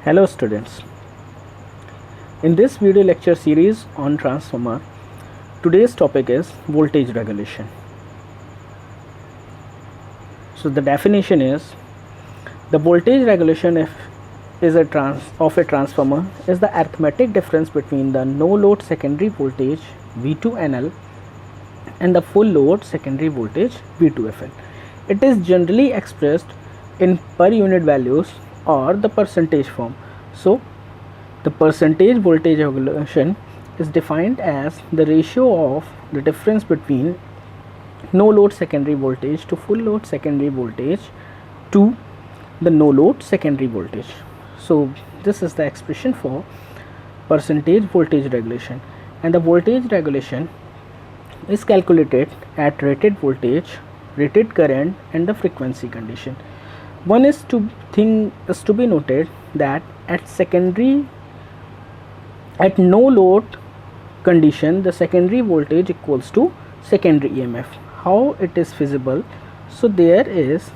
Hello students, in this video lecture series on transformer, today's topic is voltage regulation. So the definition is the voltage regulation of a transformer is the arithmetic difference between the no load secondary voltage V2NL and the full load secondary voltage V2FL. It is generally expressed in per unit values or the percentage form. So the percentage voltage regulation is defined as the ratio of the difference between no load secondary voltage to full load secondary voltage to the no load secondary voltage. So this is the expression for percentage voltage regulation, and the voltage regulation is calculated at rated voltage, rated current and the frequency condition. One is to be noted that at no load condition the secondary voltage equals to secondary EMF. How it is feasible? So there is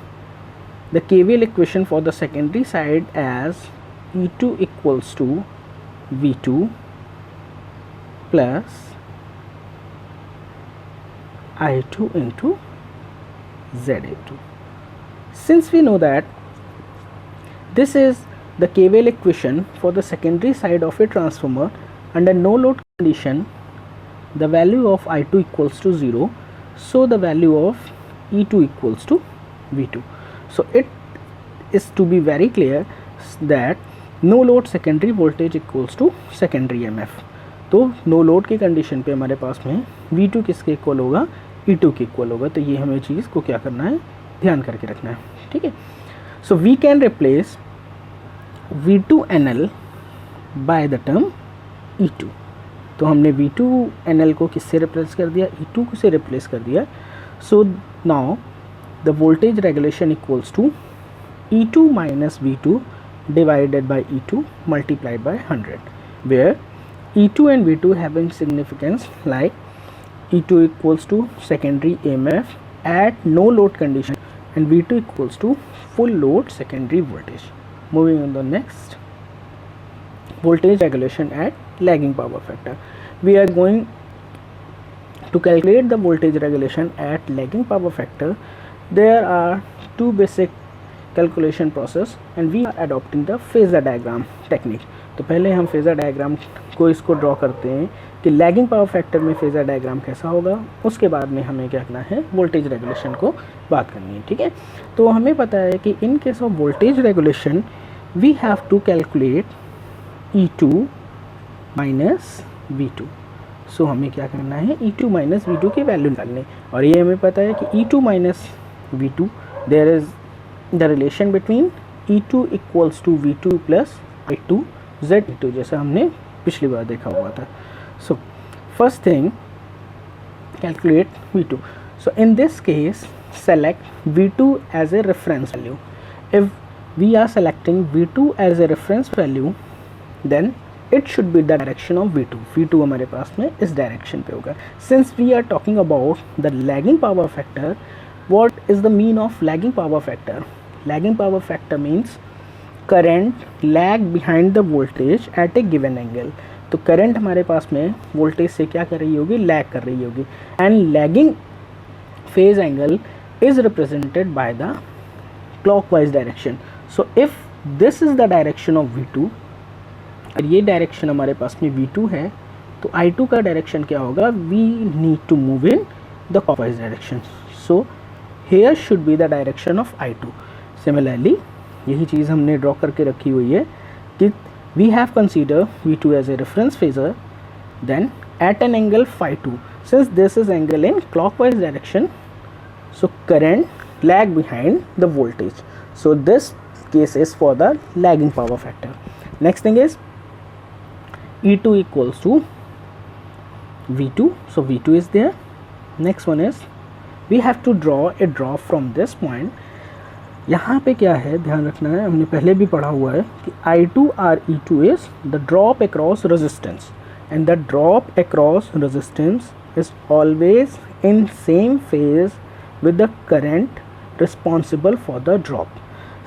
the KVL equation for the secondary side as E2 equals to V2 plus I2 into ZA2. Since we know that this is the KVL equation for the secondary side of a transformer, under no load condition the value of I2 equals to 0, so the value of E2 equals to V2. So it is to be very clear that no load secondary voltage equals to secondary EMF. तो no load की condition पे हमारे पास में V2 किसके equal होगा, E2 के equal होगा. तो ये हमें चीज़ को क्या करना है, ध्यान करके रखना है. ठीक है. So we can replace V2NL by the term E2. तो हमने V2NL को किससे रिप्लेस कर दिया, E2 को से रिप्लेस कर दिया. So now the voltage regulation equals to E2 minus V2 divided by E2 multiplied by 100, where E2 and V2 having significance, like E2 equals to secondary EMF at no load condition and V2 equals to full load secondary voltage. Moving on the next, voltage regulation at lagging power factor. We are going to calculate the voltage regulation at lagging power factor. There are two basic calculation process and we are adopting the phasor diagram technique. तो पहले हम phasor diagram को इसको draw करते हैं कि lagging power factor में phasor diagram कैसा होगा. उसके बाद में हमें क्या करना है, वोल्टेज रेगुलेशन को बात करनी है. ठीक है. तो हमें पता है कि in case of voltage regulation we have to calculate E2 minus V2. So हमें क्या करना है, E2 माइनस V2 की वैल्यू निकालनी. और ये हमें पता है कि E2 minus V2 there is the relation between E2 equals to V2 plus I2 Z2, जैसा हमने पिछली बार देखा हुआ था. So first thing, calculate V2. So in this case select V2 as a reference value. If we are selecting V2 as a reference value then it should be the direction of V2. V2 हमारे पास में इस direction पे होगा. Since we are talking about the lagging power factor, what is the mean of lagging power factor? Lagging power factor means current lag behind the voltage at A given angle. तो current हमारे पास में voltage से क्या कर रही होगी, lag कर रही होगी. And lagging phase angle is represented by the clockwise direction. So if this is the direction of V2 और ये डायरेक्शन हमारे पास में V2 है, तो I2 का डायरेक्शन क्या होगा, we need to move in the clockwise direction. So here should be the direction of I2. Similarly यही चीज़ हमने ड्रॉ करके रखी हुई है कि we have consider V2 as a reference phasor, then at an angle phi2. Since this is angle in clockwise direction, so current lag behind the voltage. So this case is for the lagging power factor. Next thing is E2 equals to V2. So V2 is there. Next one is we have to draw a drop from this point. यहाँ पे क्या है, ध्यान रखना है, हमने पहले भी पढ़ा हुआ है कि I2 or E2 is the drop across resistance, and the drop across resistance is always in same phase with the current responsible for the drop.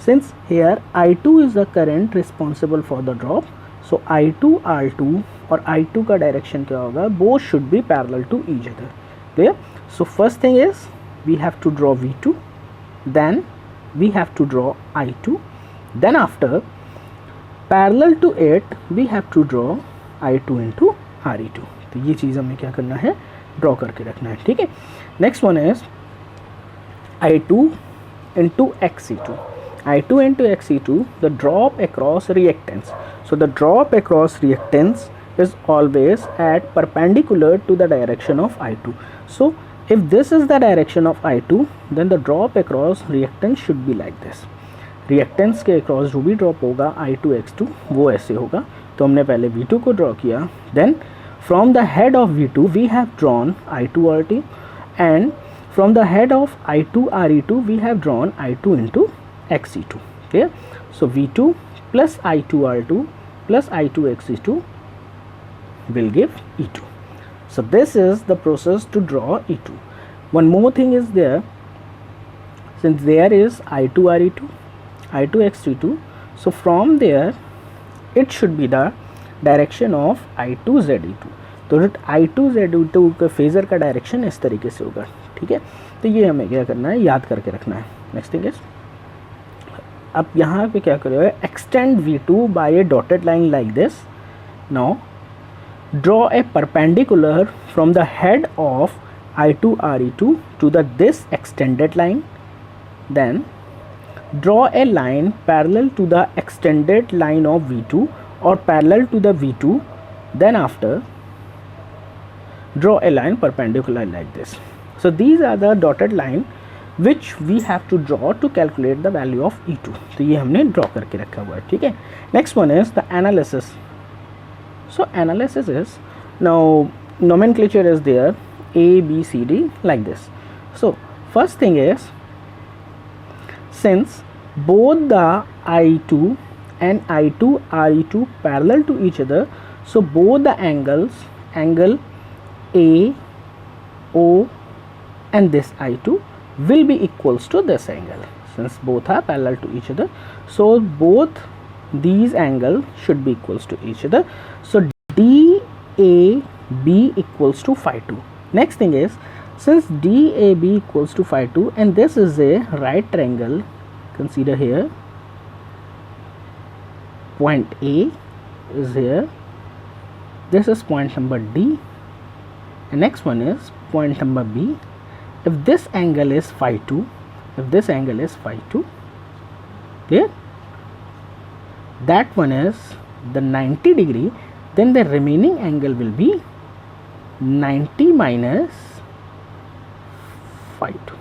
since here I2 is the current responsible for the drop, so I2 R2 और I2 का direction क्या होगा, both should be parallel to each other. Clear? So first thing is we have to draw V2, then we have to draw I2, then after parallel to it we have to draw I2 into RE2. तो ये चीज़ हमें क्या करना है, draw करके रखना है. ठीक है. Next one is I2 into XE2. I2 into XE2, the drop across reactance. So the drop across reactance is always at perpendicular to the direction of I2. So if this is the direction of I2, then the drop across reactance should be like this. Reactance के across जो भी drop होगा I2 X2 वो ऐसे होगा. तो हमने पहले V2 को draw किया. Then from the head of V2 we have drawn I2 RT, and from the head of I2 RE2 we have drawn I2 into XE2. Okay, so V2 plus I2 R2 plus I2 XE2 will give E2. So this is the process to draw E2. One more thing is there, since there is I2 RE2, I2 XE2, so from there it should be the direction of I2 ZE2. तो I2 ZE2 का phasor का direction इस तरीके से होगा. ठीक है, तो ये हमें क्या करना है, याद करके रखना है. नेक्स्ट थिंग इज, अब यहाँ पे क्या करोगे, extend V2 by a dotted line like this. Now draw a perpendicular from the head of I2 RE2 to the this extended line. Then draw a line parallel to the extended line of V2 or parallel to the V2. Then after draw a line perpendicular like this. So these are the dotted line which we have to draw to calculate the value of E2. तो ये हमने draw करके रखा हुआ है. ठीक है. Next one is the analysis. So analysis is, now nomenclature is there, A, B, C, D like this. So first thing is, since both the I2 and I2 RE2 parallel to each other, so both the angles, angle A, O and this I2 will be equals to this angle, since both are parallel to each other. So both these angles should be equals to each other. So DAB equals to phi 2. Next thing is, since DAB equals to phi 2 and this is a right triangle, consider here point A is here, this is point number D, and next one is point number B. If this angle is phi 2, if this angle is phi 2, clear, that one is the 90 degree, then the remaining angle will be 90 minus phi 2.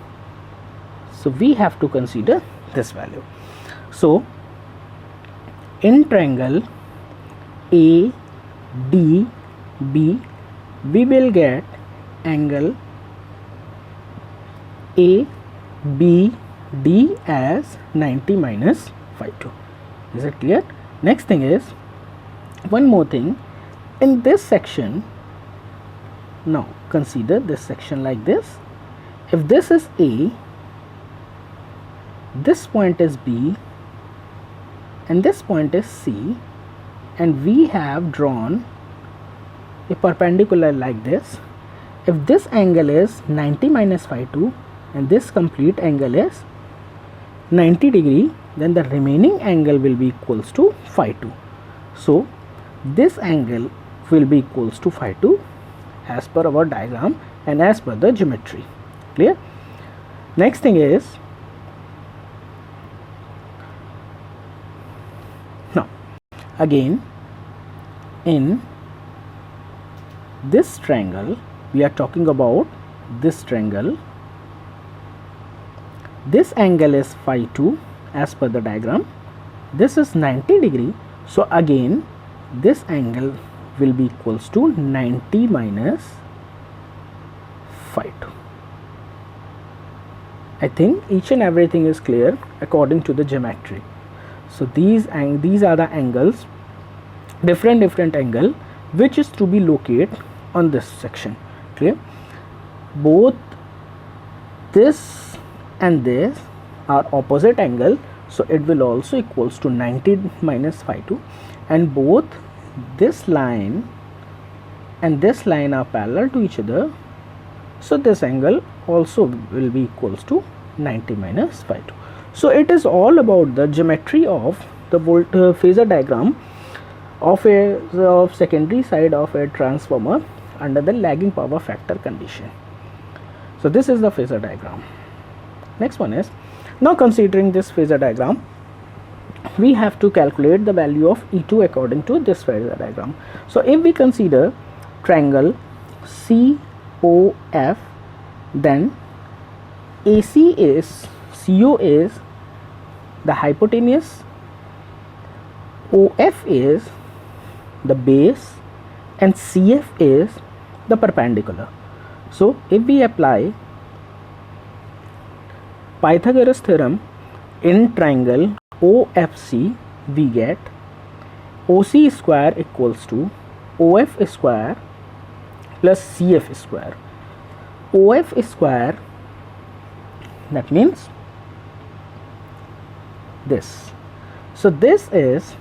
So we have to consider this value. So in triangle ADB we will get angle ABD as 90 minus phi 2. Is it clear? Next thing is, one more thing, in this section, now consider this section like this. If this is A, this point is B and this point is C, and we have drawn a perpendicular like this. If this angle is 90 minus phi 2 and this complete angle is 90 degree, then the remaining angle will be equals to phi 2. So this angle will be equals to phi 2 as per our diagram and as per the geometry. Clear? Next thing is, now again in this triangle, we are talking about this triangle. This angle is phi 2 as per the diagram. This is 90 degree. So again this angle will be equals to 90 minus phi 2. I think each and everything is clear according to the geometry. So these are the angles, different angle which is to be located on this section. Clear? Both this and this are opposite angle, so it will also equals to 90 minus phi 2, and both this line and this line are parallel to each other, so this angle also will be equals to 90 minus phi 2. So it is all about the geometry of the phasor diagram of a secondary side of a transformer under the lagging power factor condition. So this is the phasor diagram. Next one is, now considering this phasor diagram, we have to calculate the value of E2 according to this phasor diagram. So if we consider triangle COF, then AC is, CO is the hypotenuse, OF is the base, and CF is the perpendicular. So if we apply Pythagoras theorem in triangle OFC, we get OC square equals to OF square plus CF square. OF square, that means this. So this is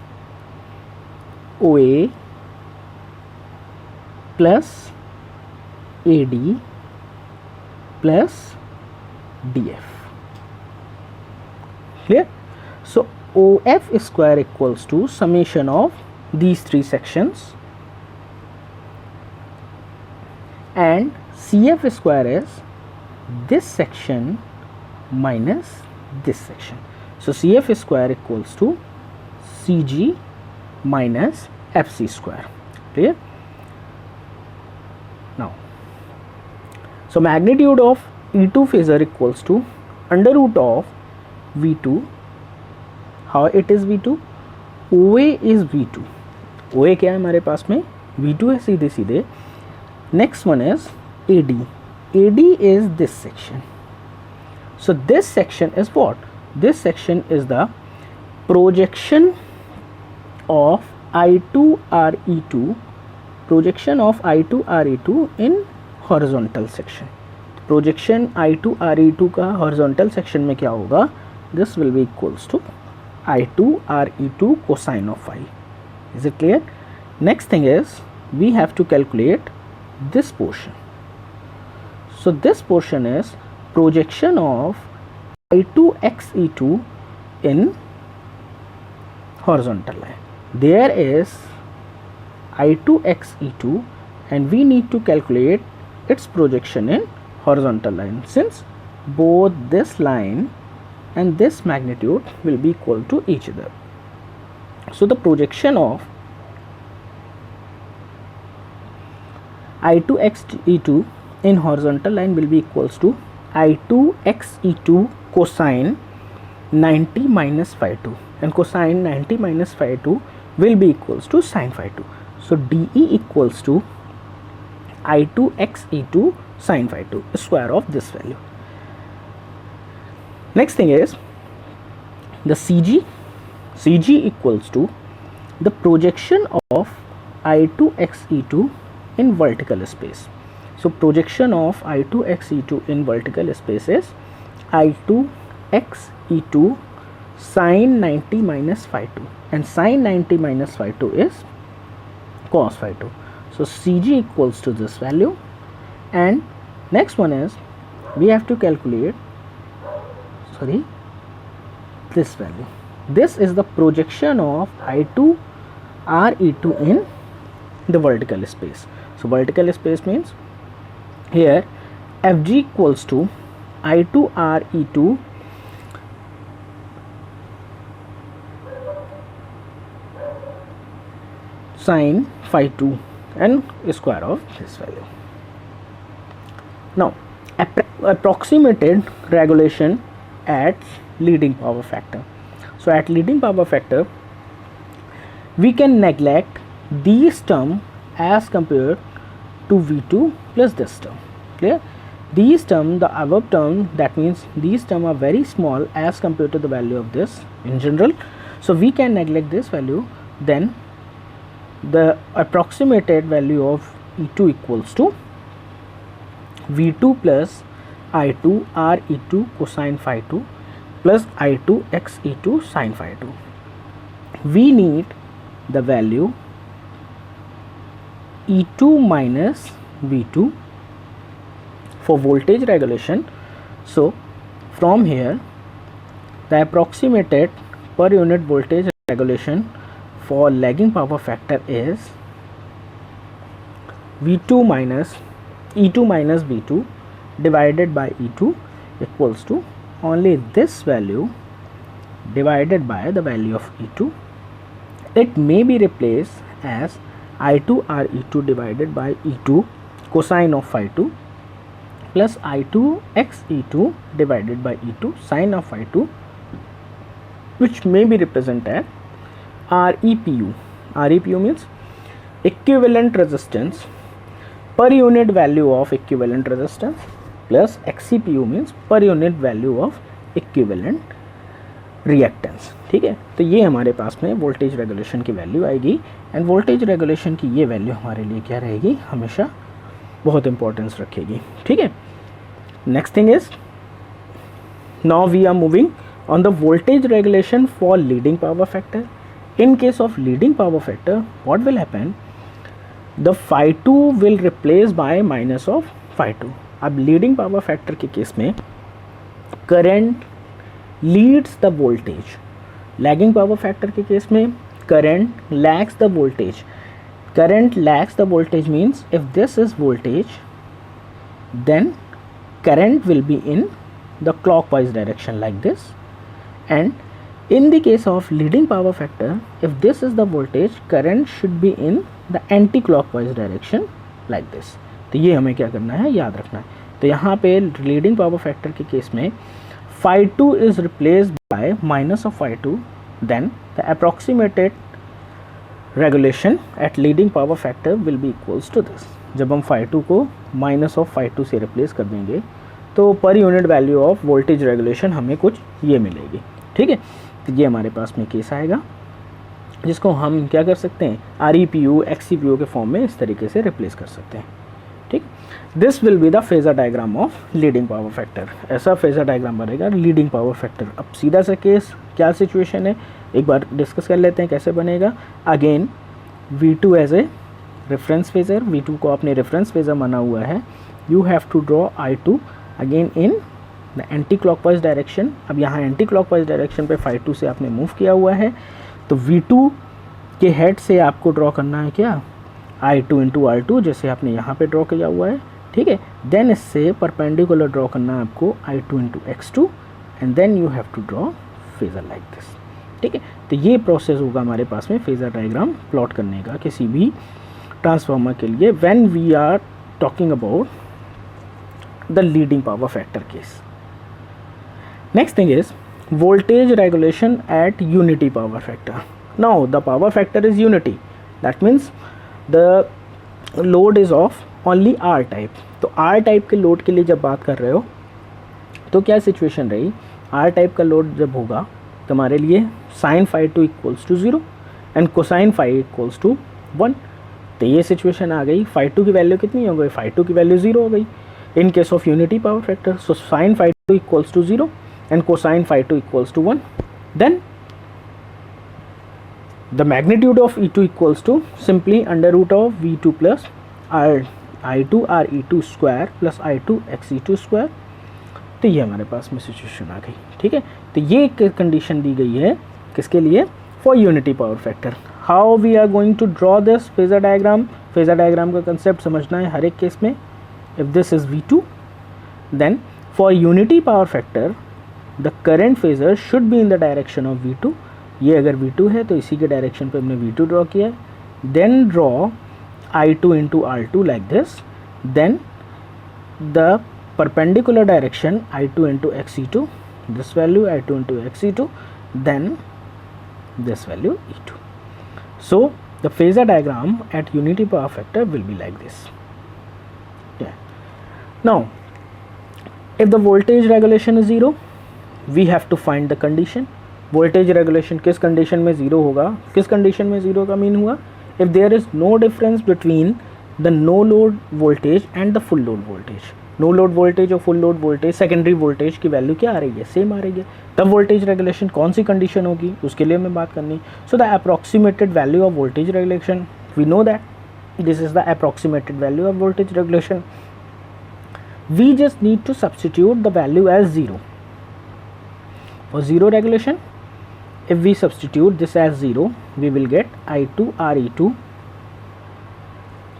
OA plus AD plus DF. Clear? So OF square equals to summation of these three sections, and CF square is this section minus this section. So CF square equals to CG minus FC square. Clear? Now, so magnitude of E2 phasor equals to under root of V2. How it is V2? OA is V2. OA क्या है हमारे पास में? V2 है सीधे सीधे. Next one is AD. AD is this section. So this section is what? This section is the projection of I2 RE2, projection of I2 RE2 in horizontal section. Projection I2 RE2 का horizontal section में क्या होगा? This will be equals to I2 RE2 cosine of phi. Is it clear? Next thing is, we have to calculate this portion. So this portion is projection of I2 XE2 in horizontal line. There is I2 XE2 and we need to calculate its projection in horizontal line, since both this line and this magnitude will be equal to each other. So the projection of I2 XE2 in horizontal line will be equals to I2 XE2 cosine 90 minus phi 2, and cosine 90 minus phi 2 will be equals to sine phi 2. So DE equals to I2 XE2 sine phi 2, square of this value. Next thing is the CG. CG equals to the projection of I2 XE2 in vertical space. So projection of I2 XE2 in vertical space is I2 XE2 sine 90 minus phi 2, and sine 90 minus phi 2 is cos phi 2. So CG equals to this value, and next one is we have to calculate this value. This is the projection of I2 RE2 in the vertical space. So vertical space means here FG equals to I2 RE2 sine phi 2 and square of this value. Now approximated regulation at leading power factor. So at leading power factor we can neglect these term as compared to V2 plus this term. Clear? These term, the above term, that means these term are very small as compared to the value of this in general. So we can neglect this value. Then the approximated value of E2 equals to V2 plus I2 RE2 cosine phi 2 plus I2 x E2 sin phi 2. We need the value E2 minus V2 for voltage regulation. So from here the approximated per unit voltage regulation for lagging power factor is V2 minus E2 minus V2 divided by E2 equals to only this value divided by the value of E2. It may be replaced as I2 r E2 divided by E2 cosine of phi 2 plus I2 x E2 divided by E2 sin of phi 2, which may be represented as REPU. REPU means equivalent resistance per unit value of equivalent resistance plus XCPU means per unit value of equivalent reactance. ठीक है, तो ये हमारे पास में voltage regulation की value आएगी end voltage regulation की ये वैल्यू हमारे लिए क्या रहेगी, हमेशा बहुत इंपॉर्टेंस रखेगी. ठीक है, next thing is now we are moving on the voltage regulation for leading power factor. In case of leading power factor, what will happen? The phi 2 will replace by minus of phi 2. अब leading power factor के case में current leads the voltage. Lagging power factor के case में current lags the voltage. Current lags the voltage means if this is voltage, then current will be in the clockwise direction like this. And in the case of leading power factor, if this is the voltage, current should be in the anti-clockwise direction like this. तो ये हमें क्या करना है, याद रखना है. तो यहाँ पे leading power factor के केस में phi 2 is replaced by minus of phi 2, then the approximated regulation at leading power factor will be equals to this. जब हम phi 2 को minus of phi 2 से replace कर देंगे तो per unit value of voltage regulation हमें कुछ ये मिलेगी. ठीक है, तो ये हमारे पास में केस आएगा जिसको हम क्या कर सकते हैं, REPU XCPU के फॉर्म में इस तरीके से रिप्लेस कर सकते हैं. ठीक, this will be the phasor diagram of leading power factor. ऐसा फेजर डायग्राम बनेगा लीडिंग पावर फैक्टर. अब सीधा सा केस क्या सिचुएशन है एक बार डिस्कस कर लेते हैं कैसे बनेगा. Again V2 as a reference phasor, V2 को आपने रेफरेंस फेजर माना हुआ है. You have to draw I2 again in the anticlockwise direction. अब यहाँ एंटी क्लॉकवाइज डायरेक्शन पे phi 2 से आपने मूव किया हुआ है, तो V2 के हेड से आपको ड्रॉ करना है क्या, I2 इंटू R2 जैसे आपने यहाँ पे ड्रॉ किया हुआ है. ठीक है, देन इससे परपेंडिकुलर ड्रॉ करना है आपको I2 into X2 and then you have to draw phasor like this. ठीक है, तो ये प्रोसेस होगा हमारे पास में फेजर डायग्राम प्लॉट करने का किसी भी ट्रांसफार्मर के लिए when we are talking about the leading power factor case. Next thing is voltage regulation at unity power factor. Now the power factor is unity, that means the load is of only R type. तो R type के load के लिए जब बात कर रहे हो तो क्या सिचुएशन रही, R type का लोड जब होगा तो हमारे लिए sin phi 2 equals to 0 and cosine phi equals to 1. तो ये सिचुएशन आ गई. phi 2 की वैल्यू कितनी हो गई, phi 2 की वैल्यू 0 हो गई. In case of unity power factor, so sin phi 2 equals to 0 and cosine phi 2 equals to 1. Then the magnitude of E2 equals to simply under root of V2 plus I2 r E2 square plus I2 x E2 square. तो ये हमारे पास में situation आ गई. ठीक है, तो ये कंडीशन दी गई है किसके लिए, for unity power factor. How we are going to draw this phasor diagram. Phasor diagram का कंसेप्ट समझना है हर एक केस में. If this is V2, then for unity power factor the current phasor should be in the direction of V2. ये अगर V2 है तो इसी के डायरेक्शन पे हमने V2 ड्रॉ किया है. Then draw I2 into R2 like this. Then the perpendicular direction I2 into XE2, this value I2 into XE2, then this value E2. So the phasor diagram at unity power factor will be like this. Now if the voltage regulation is 0, we have to find the condition. voltage regulation किस condition में 0 होगा, किस condition में 0 का mean हुआ, if there is no difference between the no load voltage and the full load voltage. No load voltage और full load voltage secondary voltage की value क्या आ रही है, सेम आ रही है, तब वोल्टेज रेगुलेशन कौन सी कंडीशन होगी उसके लिए हमें बात करनी. So the approximated value of voltage regulation, we know that this is the approximated value of voltage regulation. We just need to substitute the value as 0 for 0 regulation. If we substitute this as 0, we will get I2 RE2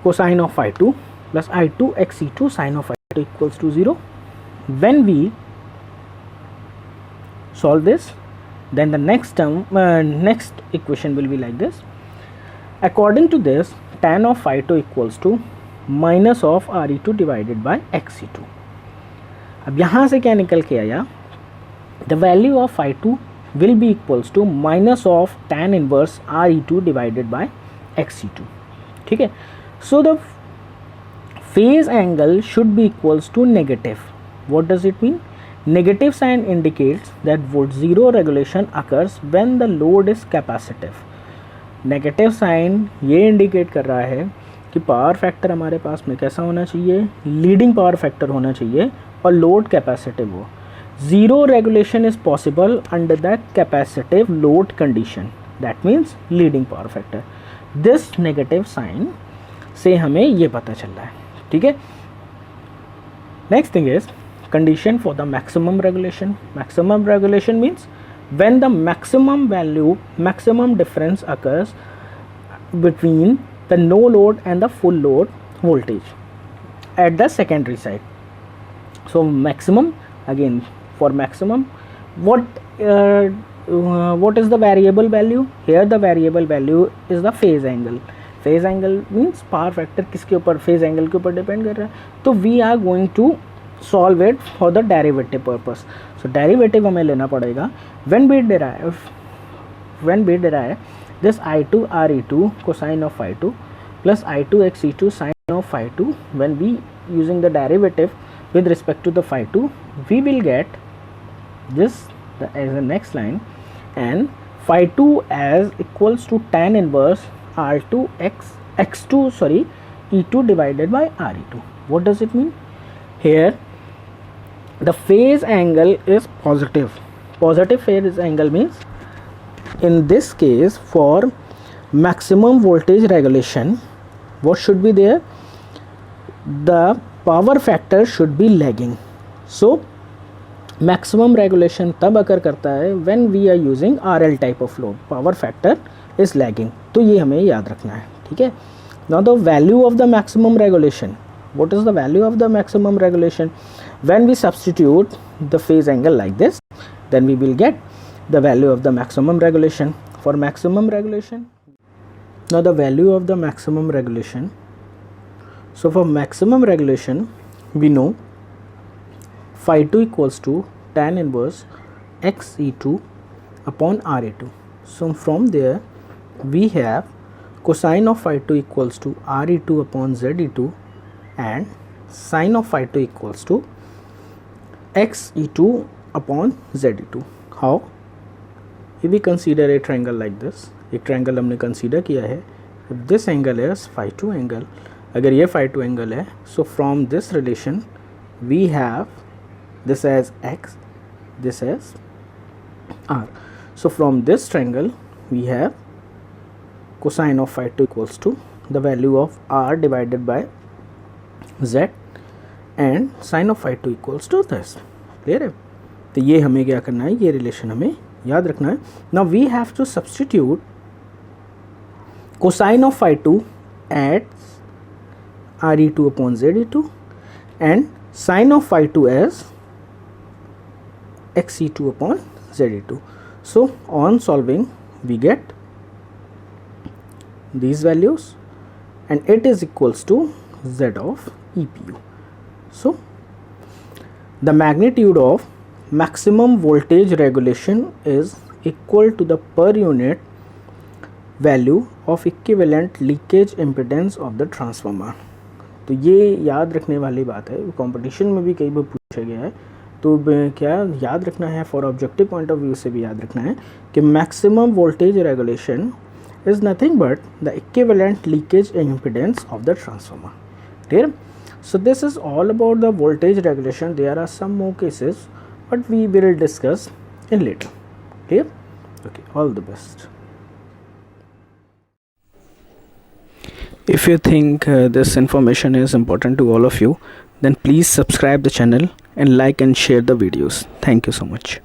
cosine of phi2 plus I2 XE2 sine of phi2 equals to 0. When we solve this, then the next term, next equation will be like this. According to this, tan of phi2 equals to minus of RE2 divided by XE2. अब यहाँ से क्या निकल के आया, the value of phi2 will be equals to minus of tan inverse RE2 divided by XE2. ठीक है. So the phase angle should be equals to negative. What does it mean? Negative sign indicates that volt zero regulation occurs when the load is capacitive. Negative sign ये indicate कर रहा है कि power factor हमारे पास में कैसा होना चाहिए, लीडिंग पावर फैक्टर होना चाहिए और लोड कैपेसिटिव हो. Zero regulation is possible under the capacitive load condition, that means leading power factor. This negative sign से हमें ये पता चल रहा है. ठीक है. Next thing is condition for the maximum regulation. Maximum regulation means when the maximum value, maximum difference occurs between the no load and the full load voltage at the secondary side. So maximum, again for maximum, what is the variable value? Here the variable value is the phase angle. Phase angle means power factor किसके ऊपर, phase angle के ऊपर depend कर रहा है. तो we are going to solve it for the derivative purpose. So derivative हमें लेना पड़ेगा. When we derive this I2 RE2 cosine of phi2 plus I2 XE2 sine of phi2, when we using the derivative with respect to the phi2, we will get this as the next line, and phi2 as equals to tan inverse R2 x2 E2 divided by RE2. What does it mean? Here the phase angle is positive. Positive phase angle means in this case for maximum voltage regulation, what should be there? The power factor should be lagging. So maximum regulation तब अकर करता है when we are using RL type of load, power factor is lagging. तो ये हमें याद रखना है. ठीक है. Now the value of the maximum regulation. What is the value of the maximum regulation? When we substitute the phase angle like this, then we will get the value of the maximum regulation. For maximum regulation, now the value of the maximum regulation. So for maximum regulation, we know phi2 equals to tan inverse XE2 upon RE2. So from there we have cosine of phi2 equals to RE2 upon ZE2 and sine of phi2 equals to XE2 upon ZE2. How? If we consider a triangle like this, एक triangle हमने consider किया है. If this angle is phi2 angle, अगर ये phi2 angle है, so from this relation we have this as x, this as r. So from this triangle we have cosine of phi2 equals to the value of r divided by z and sine of phi2 equals to this. Clear है? तो ये हमें क्या करना है, ये relation हमें याद रखना है. Now we have to substitute cosine of phi2 at RE2 upon ZE2 and sine of phi2 as XE2 upon ZE2. So on solving we get these values and it is equals to Z of EPU. So the magnitude of maximum voltage regulation is equal to the per unit value of equivalent leakage impedance of the transformer. तो ये याद रखने वाली बात है, competition में भी कई बार पूछा गया है. तो क्या याद रखना है, for objective point of view से भी याद रखना है कि maximum voltage regulation is nothing but the equivalent leakage impedance of the transformer. Clear? So this is all about the voltage regulation. There are some more cases, but we will discuss in later. Clear? Okay, all the best. If you think this information is important to all of you, then please subscribe the channel and like and share the videos. Thank you so much.